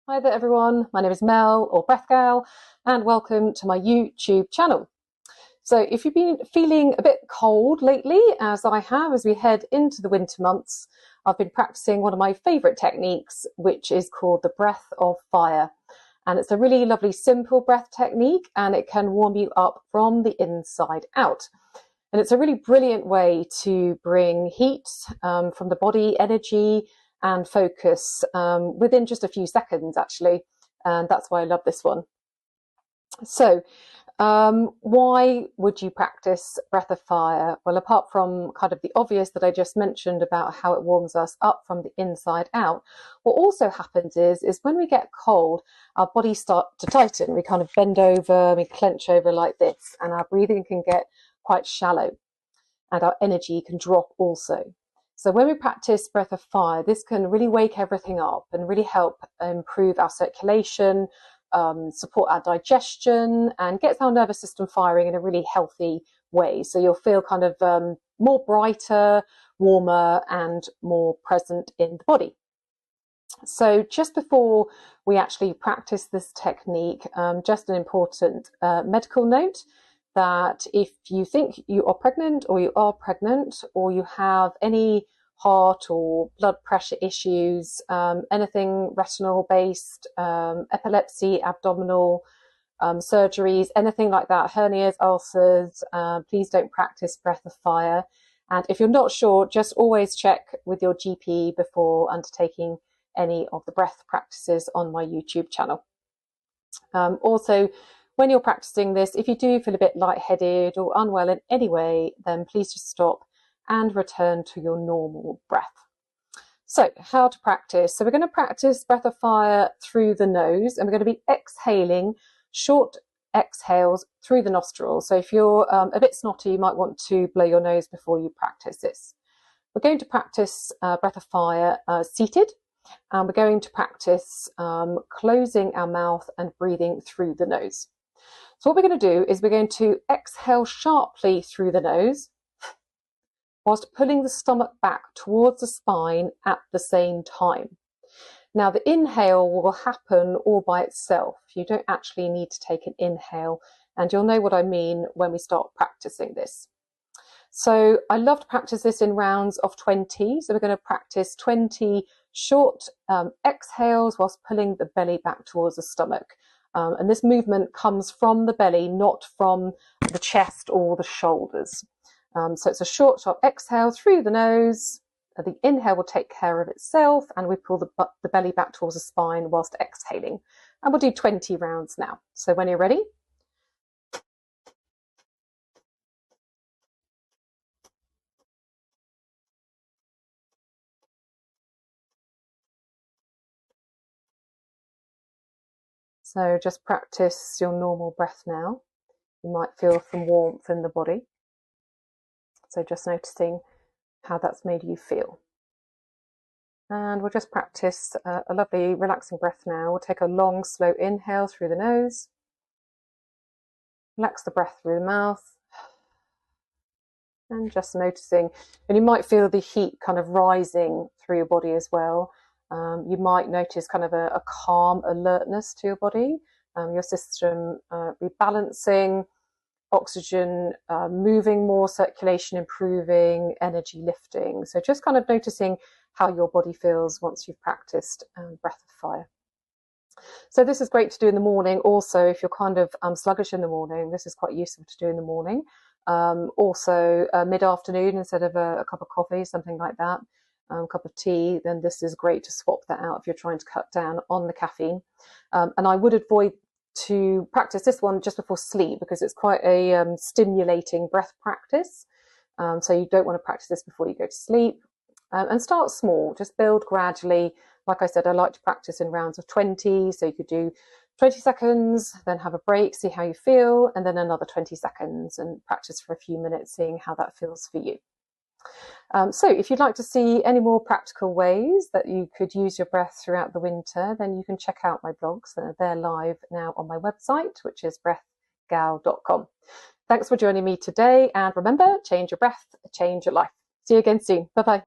Hi there everyone, my name is Mel or Breathgal and welcome to my YouTube channel. So if you've been feeling a bit cold lately, as I have, as we head into the winter months, I've been practicing one of my favourite techniques, which is called the breath of fire. And it's a really lovely simple breath technique and it can warm you up from the inside out. And it's a really brilliant way to bring heat from the body, energy and focus within just a few seconds actually, and that's why I love this one. So why would you practice breath of fire? Well, apart from kind of the obvious that I just mentioned about how it warms us up from the inside out, what also happens is when we get cold, our bodies start to tighten. We kind of bend over, we clench over like this, and our breathing can get quite shallow and our energy can drop also. So when we practice breath of fire, this can really wake everything up and really help improve our circulation, support our digestion, and gets our nervous system firing in a really healthy way. So you'll feel kind of more brighter, warmer, and more present in the body. So just before we actually practice this technique, just an important medical note, that if you think you are pregnant or you have any heart or blood pressure issues, anything retinal based, epilepsy, abdominal surgeries, anything like that, hernias, ulcers, please don't practice breath of fire. And if you're not sure, just always check with your GP before undertaking any of the breath practices on my YouTube channel. Also, when you're practicing this, if you do feel a bit lightheaded or unwell in any way, then please just stop and return to your normal breath. So how to practice? So we're going to practice breath of fire through the nose, and we're going to be exhaling short exhales through the nostrils. So if you're a bit snotty, you might want to blow your nose before you practice this. We're going to practice breath of fire seated, and we're going to practice closing our mouth and breathing through the nose. So what we're going to do is we're going to exhale sharply through the nose whilst pulling the stomach back towards the spine at the same time. Now the inhale will happen all by itself. You don't actually need to take an inhale, and you'll know what I mean when we start practicing this. So I love to practice this in rounds of 20. So we're going to practice 20 short exhales whilst pulling the belly back towards the stomach. And this movement comes from the belly, not from the chest or the shoulders. So it's a short, sharp exhale through the nose. The inhale will take care of itself, and we pull the belly back towards the spine whilst exhaling. And we'll do 20 rounds now. So when you're ready, so just practice your normal breath now. You might feel some warmth in the body. So just noticing how that's made you feel. And we'll just practice a lovely relaxing breath now. We'll take a long, slow inhale through the nose. Relax the breath through the mouth. And just noticing, and you might feel the heat kind of rising through your body as well. You might notice kind of a calm alertness to your body, your system rebalancing, oxygen moving more, circulation improving, energy lifting. So just kind of noticing how your body feels once you've practiced breath of fire. So this is great to do in the morning. Also, if you're kind of sluggish in the morning, this is quite useful to do in the morning. Also mid-afternoon, instead of a cup of coffee, something like that, a cup of tea, then this is great to swap that out if you're trying to cut down on the caffeine. And I would avoid to practice this one just before sleep, because it's quite a stimulating breath practice. So you don't want to practice this before you go to sleep. And start small, just build gradually. Like I said, I like to practice in rounds of 20. So you could do 20 seconds, then have a break, see how you feel, and then another 20 seconds and practice for a few minutes, seeing how that feels for you. So if you'd like to see any more practical ways that you could use your breath throughout the winter, then you can check out my blogs. They're live now on my website, which is breathgal.com. Thanks for joining me today. And remember, change your breath, change your life. See you again soon. Bye-bye.